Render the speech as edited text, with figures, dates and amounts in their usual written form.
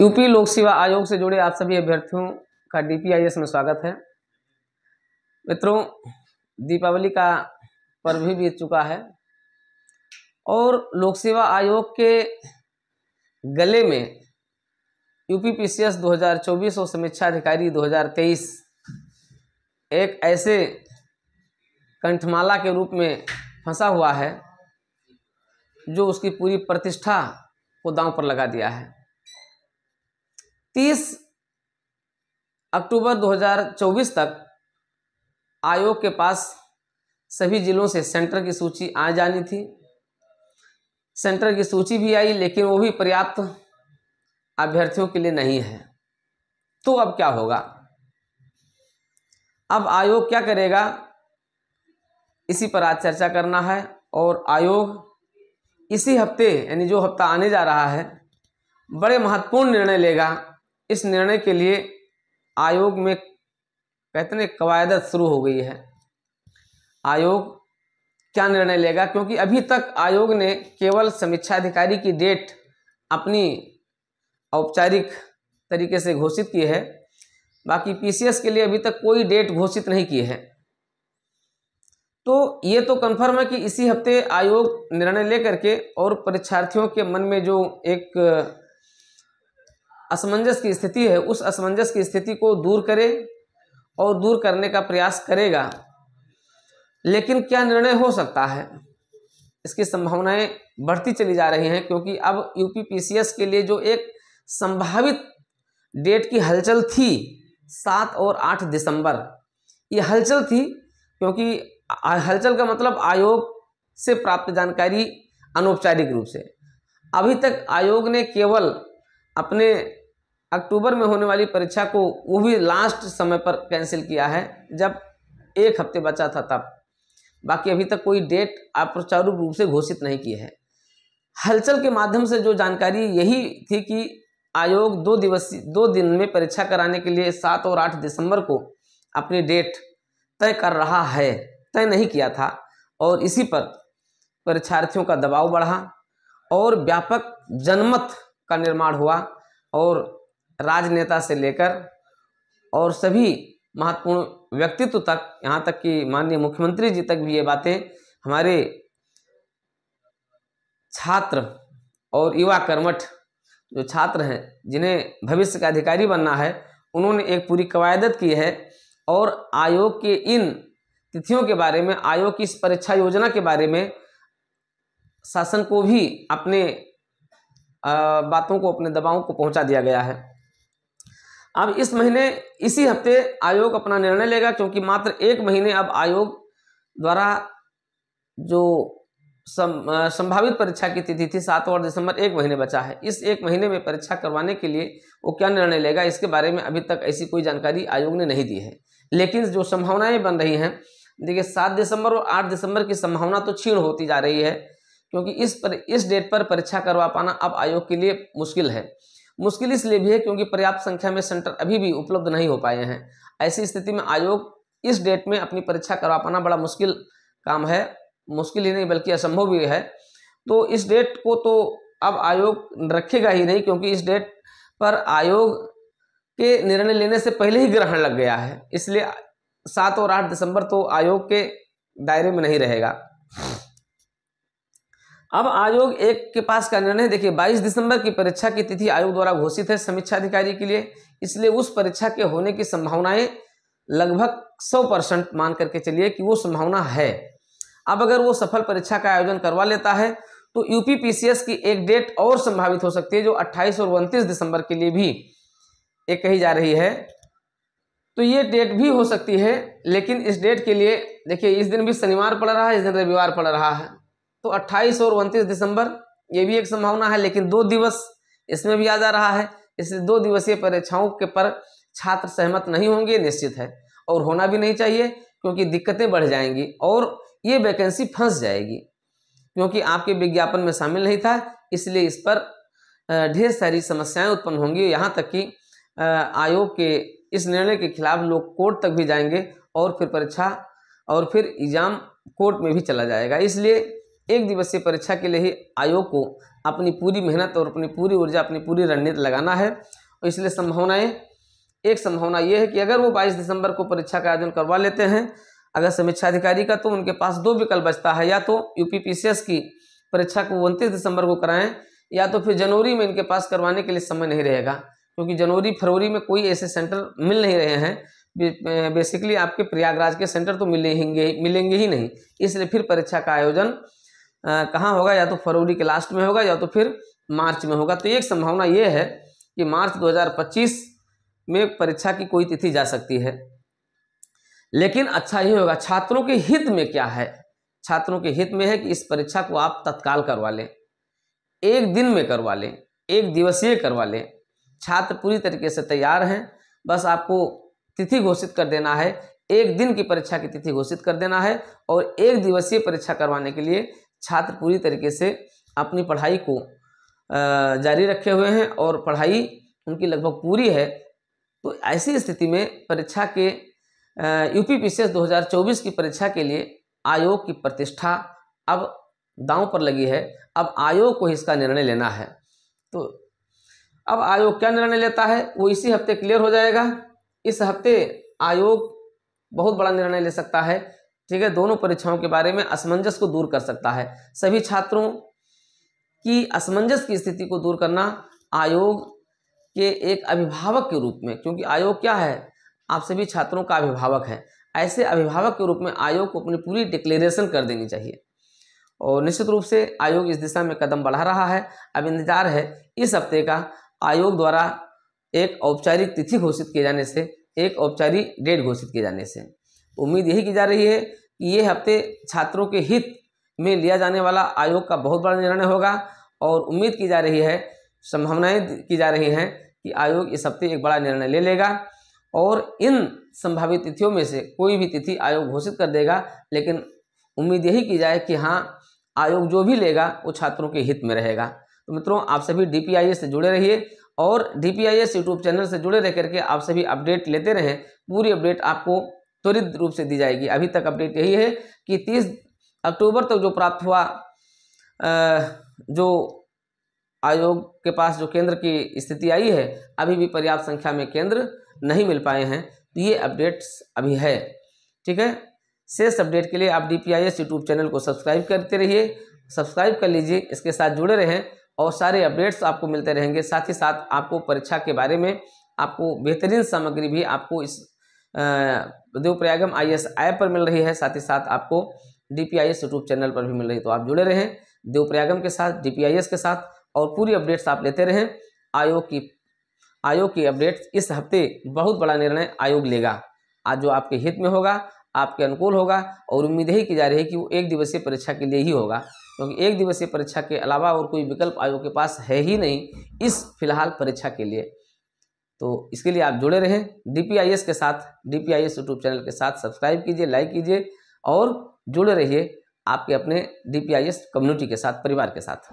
UP लोक सेवा आयोग से जुड़े आप सभी अभ्यर्थियों का DPIS में स्वागत है। मित्रों, दीपावली का पर्व भी बीत चुका है और लोक सेवा आयोग के गले में UPPCS 2024 और समीक्षा अधिकारी 2023 एक ऐसे कंठमाला के रूप में फंसा हुआ है जो उसकी पूरी प्रतिष्ठा को दांव पर लगा दिया है। 30 अक्टूबर 2024 तक आयोग के पास सभी जिलों से सेंटर की सूची आ जानी थी। सेंटर की सूची भी आई, लेकिन वो भी पर्याप्त अभ्यर्थियों के लिए नहीं है। तो अब क्या होगा? अब आयोग क्या करेगा, इसी पर आज चर्चा करना है। और आयोग इसी हफ्ते, यानी जो हफ्ता आने जा रहा है, बड़े महत्वपूर्ण निर्णय लेगा। इस निर्णय के लिए आयोग में कहते हैं कवायदत शुरू हो गई है। आयोग क्या निर्णय लेगा, क्योंकि अभी तक आयोग ने केवल समीक्षा अधिकारी की डेट अपनी औपचारिक तरीके से घोषित की है। बाकी PCS के लिए अभी तक कोई डेट घोषित नहीं की है। तो ये तो कन्फर्म है कि इसी हफ्ते आयोग निर्णय लेकर के और परीक्षार्थियों के मन में जो एक असमंजस की स्थिति है, उस असमंजस की स्थिति को दूर करे और दूर करने का प्रयास करेगा। लेकिन क्या निर्णय हो सकता है, इसकी संभावनाएं बढ़ती चली जा रही हैं, क्योंकि अब UPPCS के लिए जो एक संभावित डेट की हलचल थी 7 और 8 दिसंबर, ये हलचल थी क्योंकि हलचल का मतलब आयोग से प्राप्त जानकारी अनौपचारिक रूप से। अभी तक आयोग ने केवल अपने अक्टूबर में होने वाली परीक्षा को वो भी लास्ट समय पर कैंसिल किया है, जब एक हफ्ते बचा था तब। बाकी अभी तक कोई डेट औपचारिक रूप से घोषित नहीं की है। हलचल के माध्यम से जो जानकारी यही थी कि आयोग 2 दिन में परीक्षा कराने के लिए 7 और 8 दिसंबर को अपनी डेट तय कर रहा है, तय नहीं किया था। और इसी पर परीक्षार्थियों का दबाव बढ़ा और व्यापक जनमत का निर्माण हुआ और राजनेता से लेकर और सभी महत्वपूर्ण व्यक्तित्व तक, यहाँ तक कि माननीय मुख्यमंत्री जी तक भी ये बातें हमारे छात्र और युवा कर्मठ जो छात्र हैं, जिन्हें भविष्य का अधिकारी बनना है, उन्होंने एक पूरी कवायदत की है। और आयोग के इन तिथियों के बारे में, आयोग की इस परीक्षा योजना के बारे में शासन को भी अपने बातों को, अपने दबावों को पहुंचा दिया गया है। अब इस महीने, इसी हफ्ते आयोग अपना निर्णय लेगा, क्योंकि मात्र 1 महीने अब आयोग द्वारा जो संभावित परीक्षा की तिथि थी 7 और दिसंबर, 1 महीने बचा है। इस 1 महीने में परीक्षा करवाने के लिए वो क्या निर्णय लेगा, इसके बारे में अभी तक ऐसी कोई जानकारी आयोग ने नहीं दी है। लेकिन जो संभावनाएं बन रही हैं, देखिए 7 दिसंबर और 8 दिसंबर की संभावना तो क्षीण होती जा रही है, क्योंकि इस डेट पर परीक्षा करवा पाना अब आयोग के लिए मुश्किल है। मुश्किल इसलिए भी है क्योंकि पर्याप्त संख्या में सेंटर अभी भी उपलब्ध नहीं हो पाए हैं। ऐसी स्थिति में आयोग इस डेट में अपनी परीक्षा करवा पाना बड़ा मुश्किल काम है। मुश्किल ही नहीं बल्कि असंभव भी है। तो इस डेट को तो अब आयोग रखेगा ही नहीं, क्योंकि इस डेट पर आयोग के निर्णय लेने से पहले ही ग्रहण लग गया है। इसलिए 7 और 8 दिसंबर तो आयोग के दायरे में नहीं रहेगा। अब आयोग एक के पास का निर्णय, देखिए 22 दिसंबर की परीक्षा की तिथि आयोग द्वारा घोषित है समीक्षा अधिकारी के लिए। इसलिए उस परीक्षा के होने की संभावनाएं लगभग 100% मान करके चलिए कि वो संभावना है। अब अगर वो सफल परीक्षा का आयोजन करवा लेता है तो UPPCS की एक डेट और संभावित हो सकती है, जो 28 और 29 दिसंबर के लिए भी एक कही जा रही है। तो ये डेट भी हो सकती है, लेकिन इस डेट के लिए देखिए, इस दिन भी शनिवार पड़ रहा है, इस दिन रविवार पड़ रहा है, तो 28 और 29 दिसंबर ये भी एक संभावना है। लेकिन 2 दिवस इसमें भी आ जा रहा है, इसलिए 2 दिवसीय परीक्षाओं के पर छात्र सहमत नहीं होंगे, निश्चित है, और होना भी नहीं चाहिए, क्योंकि दिक्कतें बढ़ जाएंगी और ये वैकेंसी फंस जाएगी। क्योंकि आपके विज्ञापन में शामिल नहीं था, इसलिए इस पर ढेर सारी समस्याएं उत्पन्न होंगी। यहाँ तक कि आयोग के इस निर्णय के खिलाफ लोग कोर्ट तक भी जाएंगे और फिर परीक्षा और फिर एग्जाम कोर्ट में भी चला जाएगा। इसलिए 1 दिवसीय परीक्षा के लिए ही आयोग को अपनी पूरी मेहनत और अपनी पूरी ऊर्जा, अपनी पूरी रणनीति लगाना है। और इसलिए संभावनाएं, एक संभावना ये है कि अगर वो 22 दिसंबर को परीक्षा का आयोजन करवा लेते हैं अगर समीक्षा अधिकारी का, तो उनके पास 2 विकल्प बचता है, या तो यूपीपीसीएस की परीक्षा को 29 दिसंबर को कराएं, या तो फिर जनवरी में इनके पास करवाने के लिए समय नहीं रहेगा, क्योंकि जनवरी फरवरी में कोई ऐसे सेंटर मिल नहीं रहे हैं। बेसिकली आपके प्रयागराज के सेंटर तो मिलेंगे ही नहीं। इसलिए फिर परीक्षा का आयोजन कहाँ होगा, या तो फरवरी के लास्ट में होगा या तो फिर मार्च में होगा। तो एक संभावना ये है कि मार्च 2025 में परीक्षा की कोई तिथि जा सकती है। लेकिन अच्छा ये होगा, छात्रों के हित में क्या है, छात्रों के हित में है कि इस परीक्षा को आप तत्काल करवा लें, एक दिन में करवा लें, एक दिवसीय करवा लें। छात्र पूरी तरीके से तैयार हैं, बस आपको तिथि घोषित कर देना है, एक दिन की परीक्षा की तिथि घोषित कर देना है, और एक दिवसीय परीक्षा करवाने के लिए छात्र पूरी तरीके से अपनी पढ़ाई को जारी रखे हुए हैं और पढ़ाई उनकी लगभग पूरी है। तो ऐसी स्थिति में परीक्षा के यूपीपीसीएस 2024 की परीक्षा के लिए आयोग की प्रतिष्ठा अब दांव पर लगी है। अब आयोग को इसका निर्णय लेना है। तो अब आयोग क्या निर्णय लेता है वो इसी हफ्ते क्लियर हो जाएगा। इस हफ्ते आयोग बहुत बड़ा निर्णय ले सकता है, ठीक है। दोनों परीक्षाओं के बारे में असमंजस को दूर कर सकता है। सभी छात्रों की असमंजस की स्थिति को दूर करना आयोग के एक अभिभावक के रूप में, क्योंकि आयोग क्या है, आप सभी छात्रों का अभिभावक है, ऐसे अभिभावक के रूप में आयोग को अपनी पूरी डिक्लेरेशन कर देनी चाहिए। और निश्चित रूप से आयोग इस दिशा में कदम बढ़ा रहा है। अब इंतजार है इस हफ्ते का आयोग द्वारा एक औपचारिक तिथि घोषित किए जाने से, एक औपचारिक डेट घोषित किए जाने से। उम्मीद यही की जा रही है कि ये हफ्ते छात्रों के हित में लिया जाने वाला आयोग का बहुत बड़ा निर्णय होगा, और उम्मीद की जा रही है, संभावनाएं की जा रही हैं कि आयोग इस हफ्ते एक बड़ा निर्णय ले लेगा और इन संभावित तिथियों में से कोई भी तिथि आयोग घोषित कर देगा। लेकिन उम्मीद यही की जाए कि हाँ, आयोग जो भी लेगा वो छात्रों के हित में रहेगा। तो मित्रों, आप सभी DPIS से जुड़े रहिए और DPIS यूट्यूब चैनल से जुड़े रह करके आप सभी अपडेट लेते रहें। पूरी अपडेट आपको त्वरित रूप से दी जाएगी। अभी तक अपडेट यही है कि 30 अक्टूबर तक जो प्राप्त हुआ, जो आयोग के पास जो केंद्र की स्थिति आई है, अभी भी पर्याप्त संख्या में केंद्र नहीं मिल पाए हैं। तो ये अपडेट्स अभी है, ठीक है। शेष अपडेट के लिए आप DPIS यूट्यूब चैनल को सब्सक्राइब करते रहिए, सब्सक्राइब कर लीजिए, इसके साथ जुड़े रहें और सारे अपडेट्स आपको मिलते रहेंगे। साथ ही साथ आपको परीक्षा के बारे में आपको बेहतरीन सामग्री भी आपको इस देवप्रयागम IAS ऐप पर मिल रही है, साथ ही साथ आपको DPIS यूट्यूब चैनल पर भी मिल रही है। तो आप जुड़े रहें देवप्रयागम के साथ, DPIS के साथ, और पूरी अपडेट्स आप लेते रहें। आयोग की अपडेट्स इस हफ्ते बहुत बड़ा निर्णय आयोग लेगा, आज जो आपके हित में होगा, आपके अनुकूल होगा, और उम्मीद यही की जा रही है कि वो एक दिवसीय परीक्षा के लिए ही होगा, क्योंकि एक दिवसीय परीक्षा के अलावा और कोई विकल्प आयोग के पास है ही नहीं इस फिलहाल परीक्षा के लिए। तो इसके लिए आप जुड़े रहें DPIS के साथ, DPIS यूट्यूब चैनल के साथ। सब्सक्राइब कीजिए, लाइक कीजिए और जुड़े रहिए आपके अपने DPIS कम्युनिटी के साथ, परिवार के साथ।